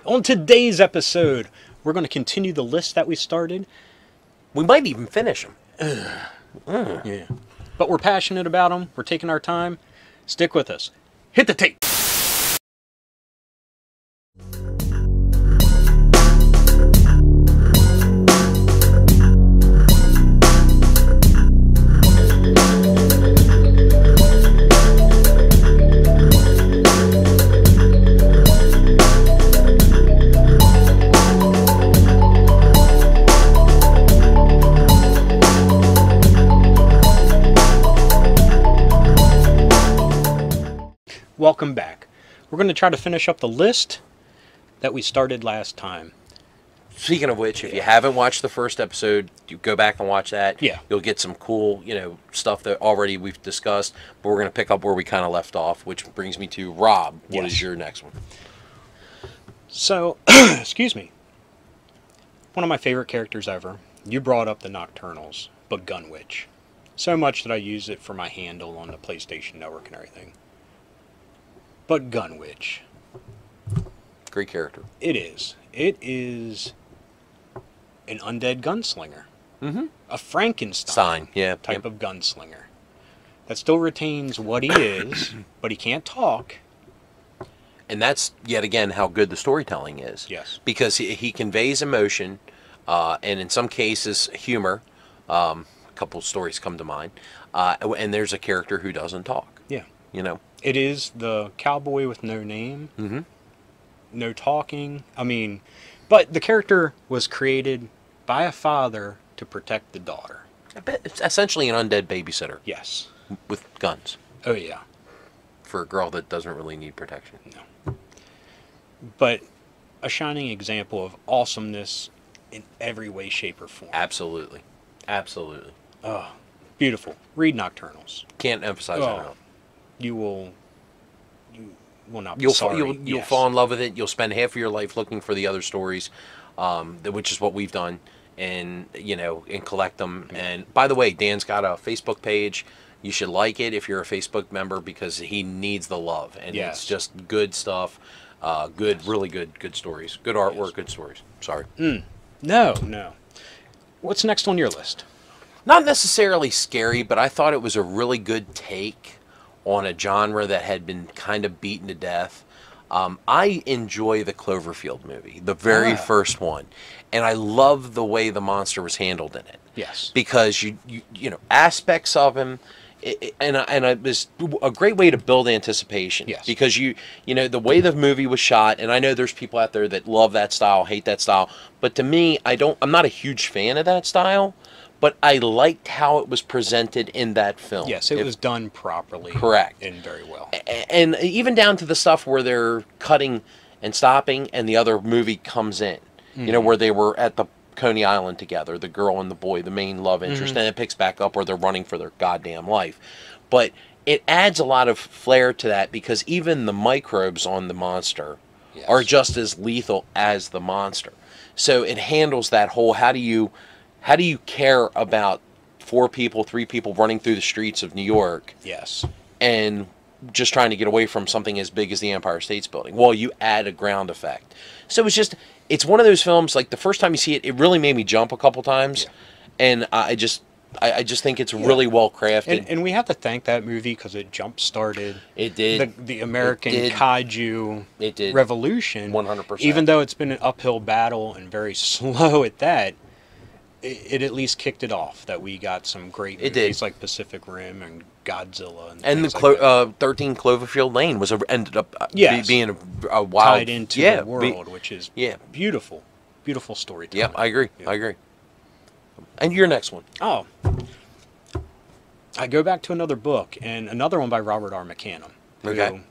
On today's episode, we're going to continue the list that we started. We might even finish them. Yeah. But we're passionate about them. We're taking our time. Stick with us. Hit the tape. Welcome back. We're going to try to finish up the list that we started last time. Speaking of which, if you haven't watched the first episode, you go back and watch that. Yeah. You'll get some cool, stuff that already we've discussed, but we're going to pick up where we kind of left off, which brings me to Rob. What is your next one? So, excuse me. One of my favorite characters ever. You brought up the Nocturnals, but Gunwitch. So much that I use it for my handle on the PlayStation Network and everything. But Gunwitch. Great character. It is. It is an undead gunslinger. Mm-hmm. A Frankenstein type of gunslinger. That still retains what he is, but he can't talk. And that's, yet again, how good the storytelling is. Yes. Because he conveys emotion, and in some cases, humor. A couple stories come to mind. And there's a character who doesn't talk. Yeah. It is the cowboy with no name. Mm-hmm. No talking. But the character was created by a father to protect the daughter. It's essentially an undead babysitter. Yes. With guns. Oh, yeah. For a girl that doesn't really need protection. No. But a shining example of awesomeness in every way, shape, or form. Absolutely. Absolutely. Oh, beautiful. Read Nocturnals. Can't emphasize that enough. You will not be sorry. You'll fall in love with it. You'll spend half of your life looking for the other stories, which is what we've done, and collect them. Yeah. And by the way, Dan's got a Facebook page. You should like it if you're a Facebook member because he needs the love, and it's just good stuff. Really good stories, good artwork, good stories. Sorry. No. What's next on your list? Not necessarily scary, but I thought it was a really good take on a genre that had been kind of beaten to death. I enjoy the Cloverfield movie, the very first one, and I love the way the monster was handled in it. Yes, because you aspects of him, and it was a great way to build anticipation. Yes, because the way the movie was shot, and I know there's people out there that love that style, hate that style, but to me, I'm not a huge fan of that style. But I liked how it was presented in that film. Yes, it was done properly. Correct. And very well. And even down to the stuff where they're cutting and stopping and the other movie comes in. Mm-hmm. Where they were at the Coney Island together, the girl and the boy, the main love interest. And it picks back up where they're running for their goddamn life. But it adds a lot of flair to that because even the microbes on the monster are just as lethal as the monster. So it handles that whole, how do you care about 3 people running through the streets of New York? Yes. And just trying to get away from something as big as the Empire State's Building. Well, you add a ground effect. So it's one of those films, like the first time you see it, it really made me jump a couple times. Yeah. And I just think it's really well crafted. And we have to thank that movie because it jump-started it did. the American kaiju revolution. 100%. Even though it's been an uphill battle and very slow at that, it at least kicked it off. That we got some great movies like Pacific Rim and Godzilla and the 13 Cloverfield Lane ended up being a wild tied into the world, which is beautiful storytelling. Yeah, I agree. And your next one? Oh, I go back to another book and another one by Robert R. McCannum. Okay.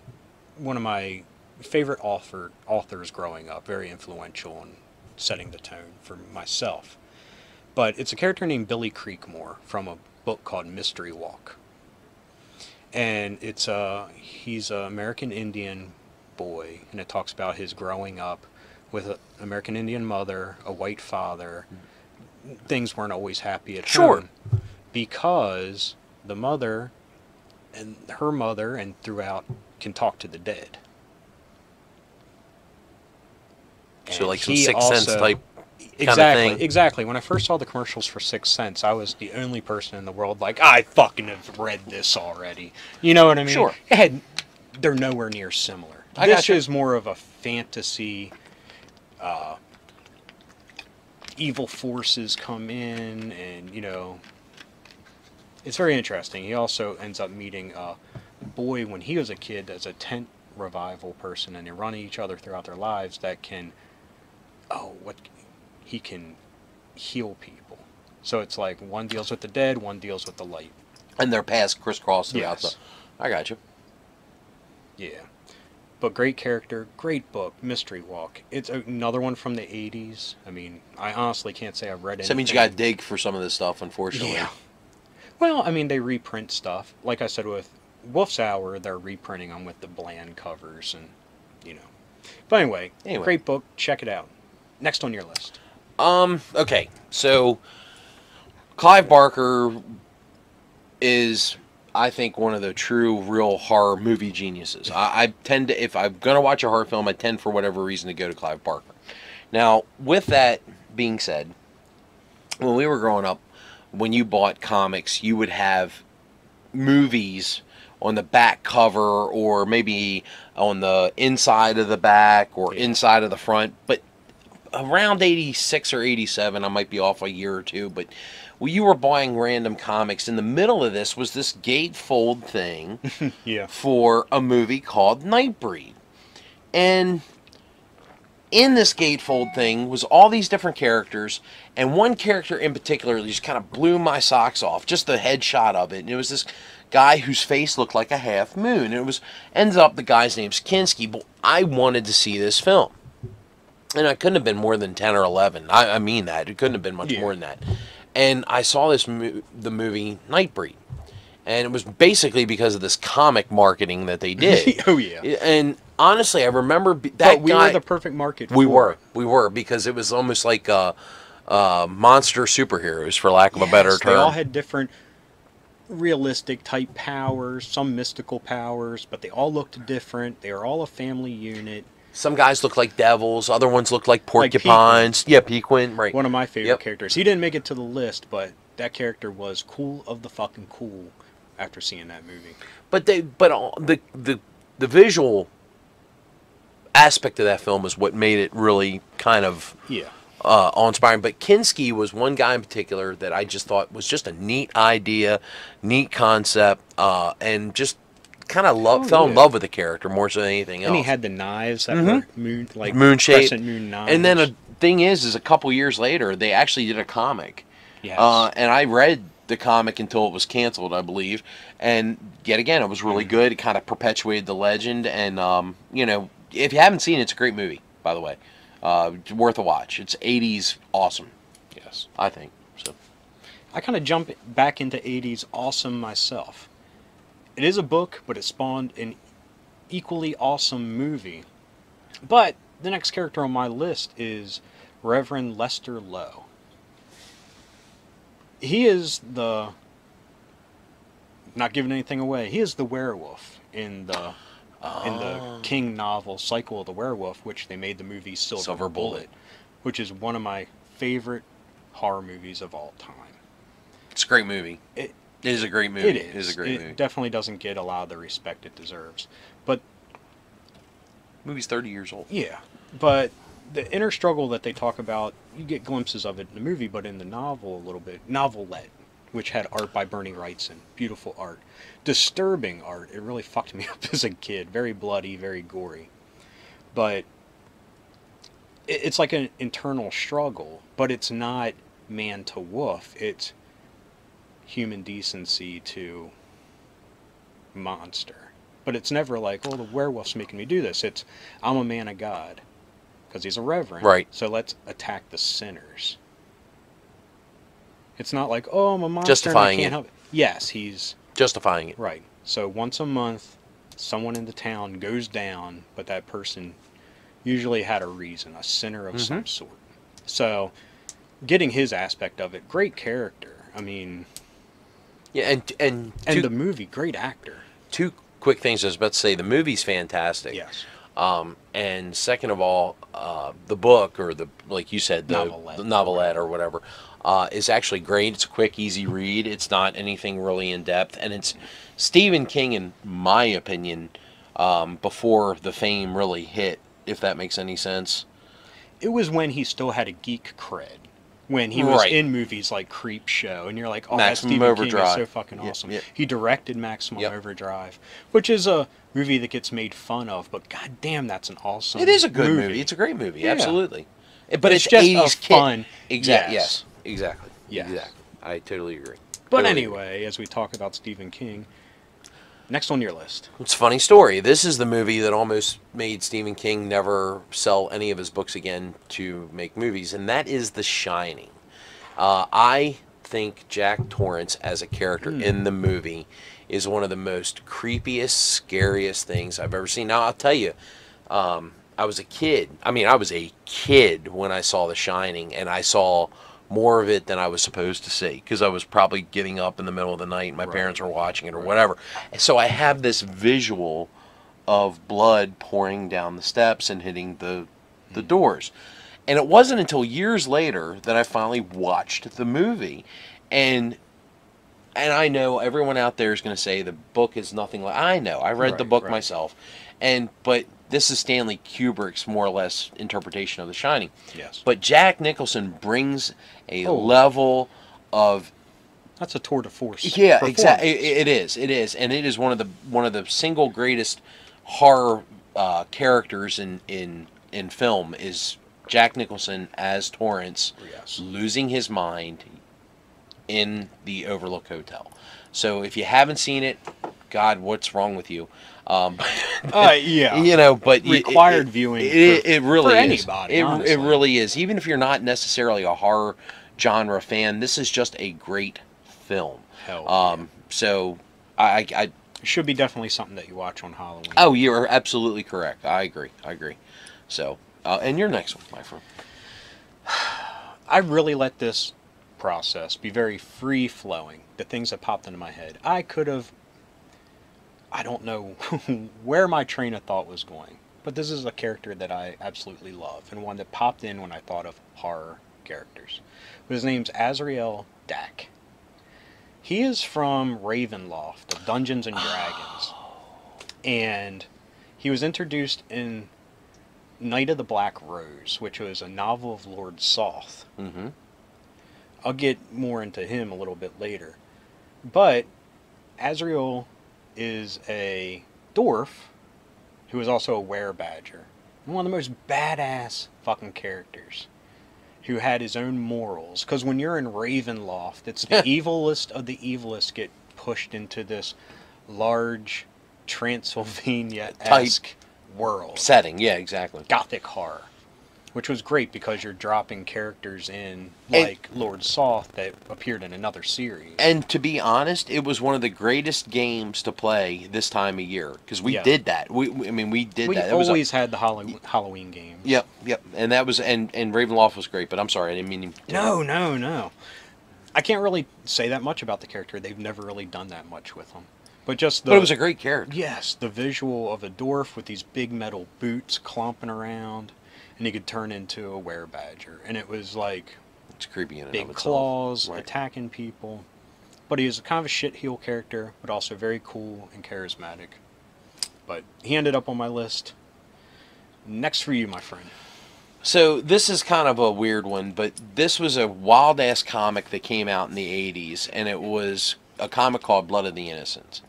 One of my favorite authors growing up, very influential in setting the tone for myself. But it's a character named Billy Creekmore from a book called Mystery Walk. And he's an American Indian boy, and it talks about his growing up with an American Indian mother, a white father. Things weren't always happy at home. Because the mother and her mother and throughout can talk to the dead. So like some he Sixth Sense also type kind of exactly thing. exactly. When I first saw the commercials for Sixth Sense, I was the only person in the world like I fucking have read this already. You know what I mean? Sure. They're nowhere near similar. I This gotcha. is more of a fantasy. Evil forces come in, and it's very interesting. He also ends up meeting a boy when he was a kid as a tent revival person, and they run each other throughout their lives that can, what he can heal people. So it's like one deals with the dead, one deals with the light. And their paths crisscross throughout Yes. I got you. Yeah. But great character, great book, Mystery Walk. It's another one from the 80s. I mean, I honestly can't say I've read anything. So that means you got to dig for some of this stuff, unfortunately. Yeah. Well, I mean, they reprint stuff. Like I said with Wolf's Hour, they're reprinting them with the bland covers and, you know. But anyway, great book. Check it out. Next on your list. Okay. So Clive Barker is, I think, one of the true, real horror movie geniuses. I tend to, if I'm going to watch a horror film, I tend, for whatever reason, to go to Clive Barker. Now, with that being said, when we were growing up, when you bought comics, you would have movies on the back cover or maybe on the inside of the back or inside of the front. But around 86 or 87, I might be off a year or two, but when you were buying random comics, in the middle of this was this gatefold thing Yeah. for a movie called Nightbreed. And in this gatefold thing was all these different characters, and one character in particular just kind of blew my socks off, just the headshot of it. And it was this guy whose face looked like a half moon. And it was, ends up the guy's name's Kinski, but I wanted to see this film. And I couldn't have been more than 10 or 11. I mean that. It couldn't have been much more than that. And I saw the movie Nightbreed. And it was basically because of this comic marketing that they did. Oh, yeah. And honestly, I remember that but we guy, were the perfect market we for it. we were, because it was almost like monster superheroes, for lack of a better term. They all had different realistic type powers, some mystical powers, but they all looked different. They were all a family unit. Some guys look like devils, other ones look like porcupines. Yeah, Pequin, right. One of my favorite characters. He didn't make it to the list, but that character was cool of the fucking cool after seeing that movie. But the visual aspect of that film is what made it really kind of awe-inspiring. But Kinski was one guy in particular that I just thought was just a neat idea, neat concept, and just kind of fell in love with the character more so than anything else. And he had the knives that were moon-shaped. crescent moon knives. And then a thing is a couple years later, they actually did a comic. Yes. And I read the comic until it was canceled, I believe. And yet again, it was really good. It kind of perpetuated the legend. And, if you haven't seen it, it's a great movie, by the way. It's worth a watch. It's 80s awesome. Yes. I think. So I kind of jump back into 80s awesome myself. It is a book, but it spawned an equally awesome movie. But the next character on my list is Reverend Lester Lowe. He is not giving anything away, he is the werewolf in the King novel Cycle of the Werewolf, which they made the movie Silver Bullet, which is one of my favorite horror movies of all time. It's a great movie. It is a great movie. It is. A great movie. It definitely doesn't get a lot of the respect it deserves. But the movie's 30 years old. Yeah. But the inner struggle that they talk about, you get glimpses of it in the movie, but in the novel a little bit. Novelette, which had art by Bernie Wrightson. Beautiful art. Disturbing art. It really fucked me up as a kid. Very bloody, very gory. But it's like an internal struggle, but it's not man to wolf. It's human decency to monster. But it's never like, oh, the werewolf's making me do this. It's, I'm a man of God. Because he's a reverend. Right. So let's attack the sinners. It's not like, oh, I'm a monster justifying and I can't help it. Yes, he's justifying it. Right. So once a month, someone in the town goes down, but that person usually had a reason, a sinner of some sort. So getting his aspect of it, great character. I mean... Yeah, and the movie, great actor. Two quick things I was about to say. The movie's fantastic. Yes. And and second of all, the book, or the, like you said, the novelette or whatever, is actually great. It's a quick, easy read. It's not anything really in depth, and it's Stephen King, in my opinion, before the fame really hit, if that makes any sense. It was when he still had a geek cred. When he was in movies like Creep Show, and you're like, oh, that Stephen King is so fucking awesome. Yep. He directed Maximum Overdrive, which is a movie that gets made fun of, but goddamn, that's an awesome. It is a good movie. It's a great movie, absolutely. But it's just 80s fun. Exactly. Yes. Exactly. Yes. Exactly. I totally agree. But anyway, as we talk about Stephen King, next on your list. It's a funny story. This is the movie that almost made Stephen King never sell any of his books again to make movies, and that is The Shining. I think Jack Torrance as a character in the movie is one of the most creepiest, scariest things I've ever seen. Now, I'll tell you, I was a kid. I mean, I was a kid when I saw The Shining, and I saw more of it than I was supposed to see, because I was probably getting up in the middle of the night and my parents were watching it or whatever. And so I have this visual of blood pouring down the steps and hitting the doors. And it wasn't until years later that I finally watched the movie. And I know everyone out there is going to say the book is nothing like... I know. I read the book myself. But this is Stanley Kubrick's more or less interpretation of The Shining. Yes. But Jack Nicholson brings a level of... That's a tour de force. Yeah, exactly. It is, and it is one of the single greatest horror characters in film is Jack Nicholson as Torrance, losing his mind in the Overlook Hotel. So if you haven't seen it, God, what's wrong with you? You know, but required viewing. It really is. For anybody, it really is. Even if you're not necessarily a horror genre fan, this is just a great film. So I it should be definitely something that you watch on Halloween. Oh, you're absolutely correct. I agree. So, and your next one, my friend. I really let this process be very free-flowing. The things that popped into my head. I don't know where my train of thought was going, but this is a character that I absolutely love, and one that popped in when I thought of horror characters. His name's Azrael Dack. He is from Ravenloft of Dungeons and Dragons, and he was introduced in Night of the Black Rose, which was a novel of Lord Soth. I'll get more into him a little bit later, but Azrael is a dwarf who is also a were-badger. And one of the most badass fucking characters. Who had his own morals. Because when you're in Ravenloft, it's the evilest of the evilest get pushed into this large Transylvania-esque world. Setting, yeah, exactly. Gothic horror. Which was great because you're dropping characters in like Lord Soth that appeared in another series. And to be honest, it was one of the greatest games to play this time of year because we did that. We did that. We always had the Halloween games. Yep. And that was and Ravenloft was great. But I'm sorry, I didn't mean to. No. I can't really say that much about the character. They've never really done that much with him. But it was a great character. Yes, the visual of a dwarf with these big metal boots clomping around. And he could turn into a were-badger. And it was like... It's creepy in and big claws, attacking people. But he was kind of a shit-heel character, but also very cool and charismatic. But he ended up on my list. Next for you, my friend. So this is kind of a weird one, but this was a wild-ass comic that came out in the 80s. And it was a comic called Blood of the Innocents.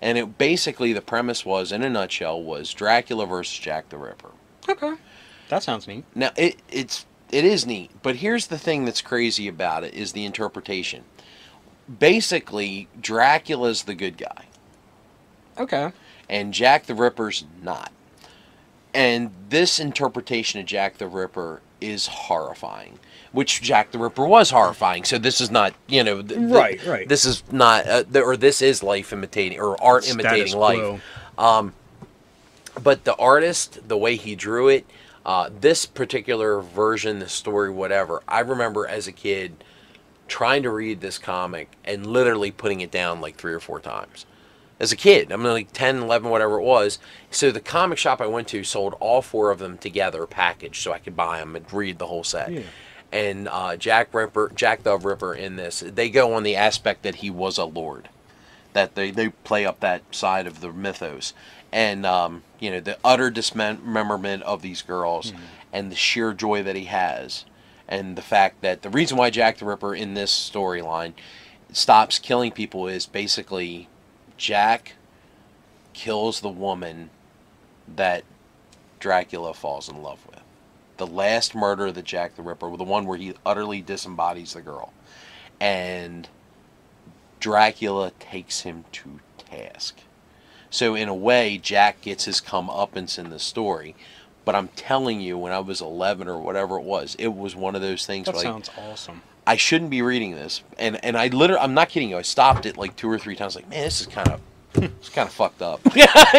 And it basically, the premise was, in a nutshell, was Dracula versus Jack the Ripper. Okay. That sounds neat. Now, it is neat, but here's the thing that's crazy about it is the interpretation. Basically, Dracula's the good guy. Okay. And Jack the Ripper's not. And this interpretation of Jack the Ripper is horrifying. Which Jack the Ripper was horrifying. So this is not, right. This is not, or this is life imitating, or art imitating life. But the artist, the way he drew it, this particular version, the story, whatever, I remember as a kid trying to read this comic and literally putting it down like 3 or 4 times as a kid. I'm like 10, 11, whatever it was. So the comic shop I went to sold all 4 of them together, packaged, so I could buy them and read the whole set. Yeah. And Jack the Ripper in this, they go on the aspect that he was a lord, that they play up that side of the mythos, and you know, the utter dismemberment of these girls, and the sheer joy that he has, and the fact that the reason why Jack the Ripper in this storyline stops killing people is basically Jack kills the woman that Dracula falls in love with. The last murder of the Jack the Ripper, the one where he utterly disembodies the girl. And Dracula takes him to task. So in a way, Jack gets his comeuppance in the story. But I'm telling you, when I was 11 or whatever it was one of those things. That where, sounds awesome. I shouldn't be reading this, and I'm not kidding you. I stopped it like 2 or 3 times. Like, man, this is kind of fucked up.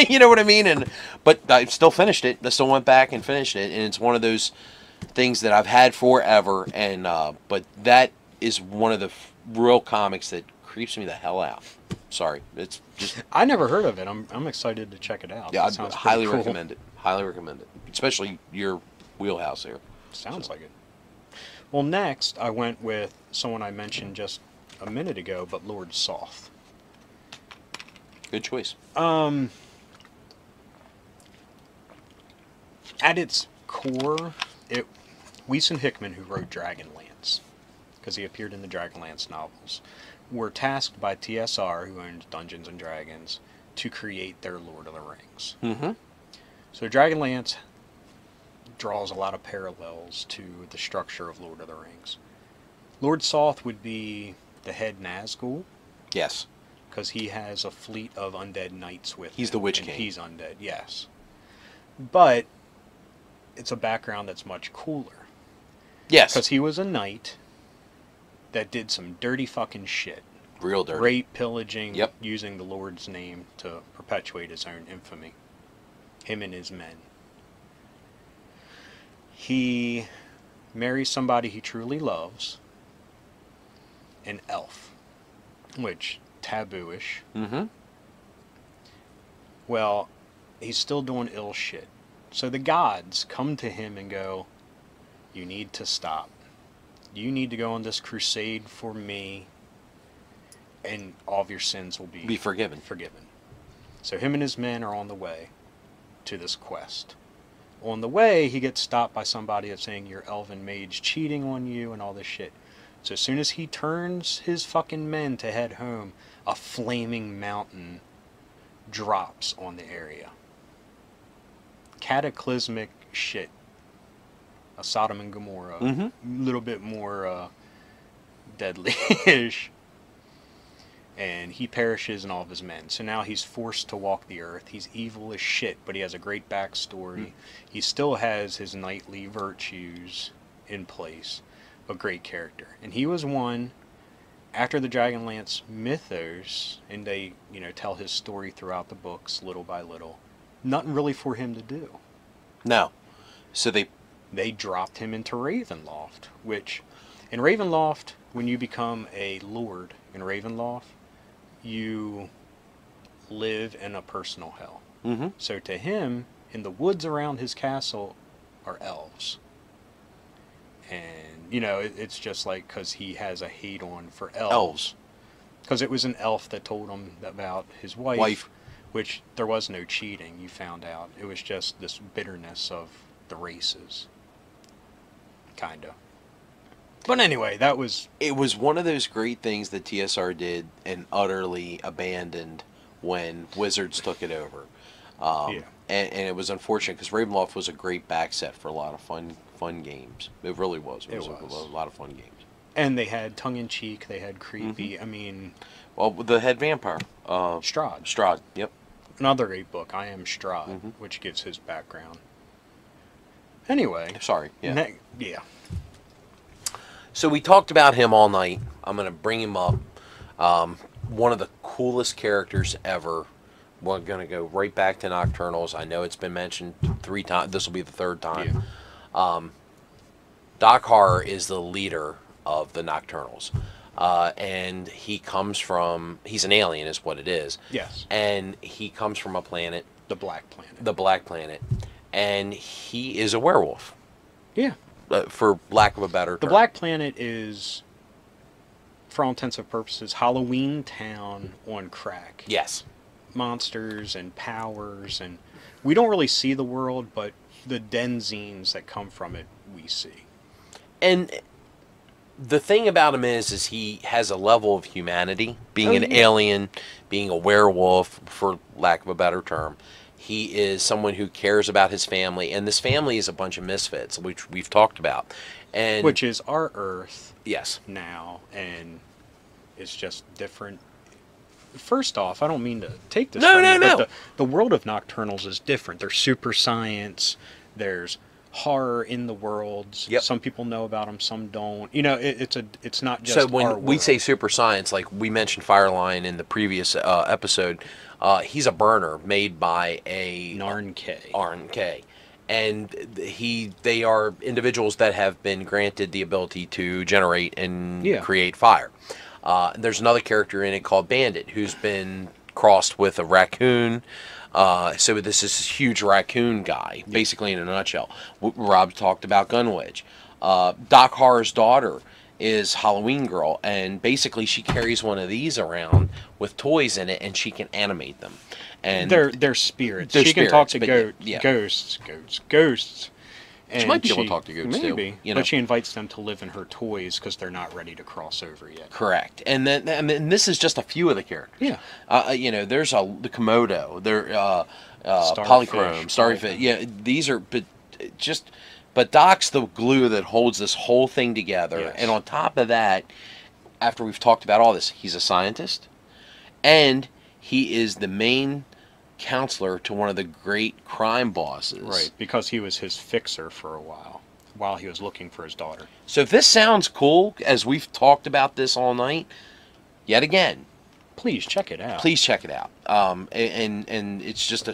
You know what I mean? But I still finished it. I still went back and finished it, and it's one of those things that I've had forever. And but that is one of the real comics that creeps me the hell out. Sorry, it's just. I never heard of it. I'm excited to check it out. Yeah, I'd highly recommend it. Highly recommend it, especially your wheelhouse here. Sounds like it. Well, next I went with someone I mentioned just a minute ago, but Lord Soth. Good choice. At its core, Weeson Hickman, who wrote Dragonlance, because he appeared in the Dragonlance novels, were tasked by TSR, who owned Dungeons and Dragons, to create their Lord of the Rings. Mm-hmm. So Dragonlance draws a lot of parallels to the structure of Lord of the Rings. Lord Soth would be the head Nazgul. Yes. Because he has a fleet of undead knights with him. He's the Witch and King. He's undead, yes. But it's a background that's much cooler. Yes. Because he was a knight that did some dirty fucking shit. Real dirty. Rape, pillaging, Yep. using the Lord's name to perpetuate his own infamy. Him and his men. He marries somebody he truly loves. An elf. Which, taboo-ish. Mm-hmm. Well, he's still doing ill shit. So the gods come to him and go, you need to stop. You need to go on this crusade for me, and all of your sins will be forgiven. So him and his men are on the way to this quest. On the way, he gets stopped by somebody that's saying your elven mage cheating on you and all this shit. So as soon as he turns his fucking men to head home, a flaming mountain drops on the area. Cataclysmic shit. A Sodom and Gomorrah. Mm-hmm. A little bit more deadly-ish. And he perishes and all of his men. So now he's forced to walk the earth. He's evil as shit, but he has a great backstory. He still has his knightly virtues in place. A great character. And he was one, after the Dragonlance mythos, and they, tell his story throughout the books, little by little. Nothing really for him to do. No. So they dropped him into Ravenloft, which, in Ravenloft, when you become a lord in Ravenloft, you live in a personal hell. Mm-hmm. So to him, in the woods around his castle are elves. And, it's just like, because he has a hate on for elves. Because it was an elf that told him about his wife, which there was no cheating, you found out. It was just this bitterness of the races. Kinda. But anyway, it was one of those great things that TSR did and utterly abandoned when Wizards took it over. Yeah. And it was unfortunate because Ravenloft was a great back set for a lot of fun games. It really was. It was a lot of fun games. And they had tongue-in-cheek, they had creepy, Well, the head vampire. Strahd. Strahd, yep. Another great book, I Am Strahd, which gives his background. Anyway. Sorry, yeah. Yeah. So we talked about him all night. I'm going to bring him up. One of the coolest characters ever. We're going to go right back to Nocturnals. I know it's been mentioned 3 times. This will be the 3rd time. Yeah. Doc Horror is the leader of the Nocturnals. and he's an alien, is what it is. Yes. And he comes from a planet, The Black Planet. the Black Planet, and he is a werewolf, Yeah. for lack of a better term. The Black Planet is, for all intents and purposes, Halloween Town on crack. Yes. Monsters and powers, and we don't really see the world, but the denizens that come from it, we see. And the thing about him is he has a level of humanity, being Oh, an yeah. alien, being a werewolf, for lack of a better term. He is someone who cares about his family, and this family is a bunch of misfits, which we've talked about. And Which is our Earth yes, now, and it's just different. First off, I don't mean to take this No, from no, you, no. but the world of Nocturnals is different. There's super science, there's horror in the worlds. Yep. Some people know about them, some don't. You know, it's not just so when our we world. say super science, like we mentioned Firelion in the previous episode, he's a burner made by a Narn K. RNK. And they are individuals that have been granted the ability to generate and Yeah. create fire. There's another character in it called Bandit, who's been crossed with a raccoon. So this is this huge raccoon guy, basically in a nutshell. Rob talked about Gunwedge. Doc Harr's daughter is Halloween Girl, and basically she carries one of these around with toys in it, and she can animate them. And They're spirits. They're She can talk to spirits, but yeah. ghosts. And might be able to talk to ghosts, too, maybe, you know. but she invites them to live in her toys because they're not ready to cross over yet. Correct. And then, I mean, this is just a few of the characters. Yeah. There's the Komodo, Starfish, Polychrome, Starfish. Yeah, these are, but Doc's the glue that holds this whole thing together. Yes. And on top of that, after we've talked about all this, he's a scientist, and he is the main counselor to one of the great crime bosses. Right, because he was his fixer for a while he was looking for his daughter. So if this sounds cool, as we've talked about this all night, yet again, Please check it out. please check it out. And it's just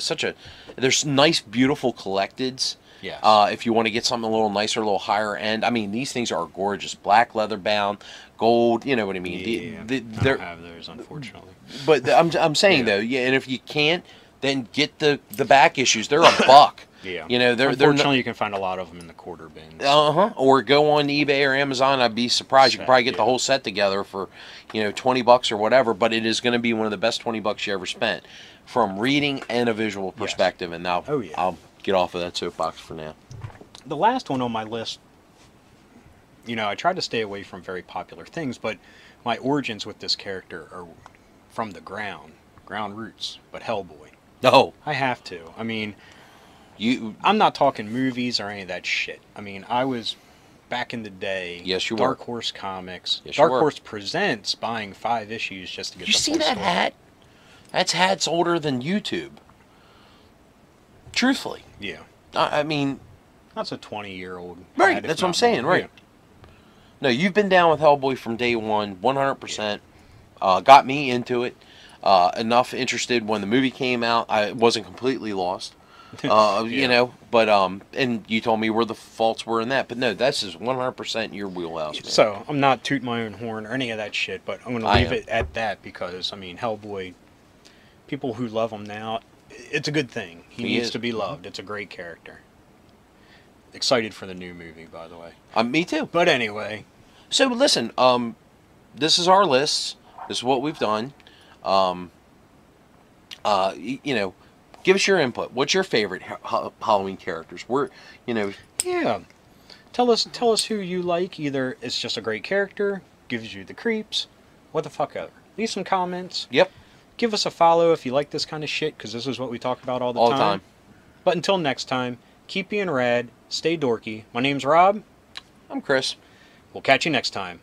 there's nice, beautiful collecteds. Yes. If you want to get something a little nicer, a little higher end. I mean, these things are gorgeous. Black leather bound, gold. You know what I mean? Yeah, I They're, don't have those, unfortunately. but I'm saying Yeah. though, yeah. And if you can't, then get the back issues. They're a buck. Yeah. You know, they're Unfortunately, you can find a lot of them in the quarter bins. Or go on eBay or Amazon. I'd be surprised. You can Set, probably get the yeah. whole set together for, $20 or whatever. But it is going to be one of the best $20 you ever spent, from reading and a visual perspective. And now, Oh, yeah. I'll get off of that soapbox for now. The last one on my list, I tried to stay away from very popular things, but my origins with this character are from the ground roots, but Hellboy. No, I have to. I mean, you. I'm not talking movies or any of that shit. I mean, I was back in the day. Yes, you were. Dark Horse Comics. Yes, you Dark were. Horse Presents, buying 5 issues just to get You the see full that story. hat? That's hat's older than YouTube. Truthfully, Yeah. I mean, That's a 20-year-old. right. hat, if That's what I'm not saying. more. Right. No, you've been down with Hellboy from day one, 100%. Got me into it. Enough interested when the movie came out. I wasn't completely lost. But and you told me where the faults were in that. But no, this is 100% your wheelhouse, man. So, I'm not tooting my own horn or any of that shit, but I'm going to I leave am. it at that because, I mean, Hellboy, people who love him now, it's a good thing. He needs is. to be loved. It's a great character. Excited for the new movie, by the way. Me too. But anyway, So listen, this is our list. This is what we've done. Give us your input. What's your favorite Halloween characters? yeah. Tell us who you like. Either it's just a great character, gives you the creeps, what the fuck ever. Leave some comments. Yep, Give us a follow if you like this kind of shit, because this is what we talk about all the all the time. But until next time, keep being rad, stay dorky. My name's Rob. I'm Chris. We'll catch you next time.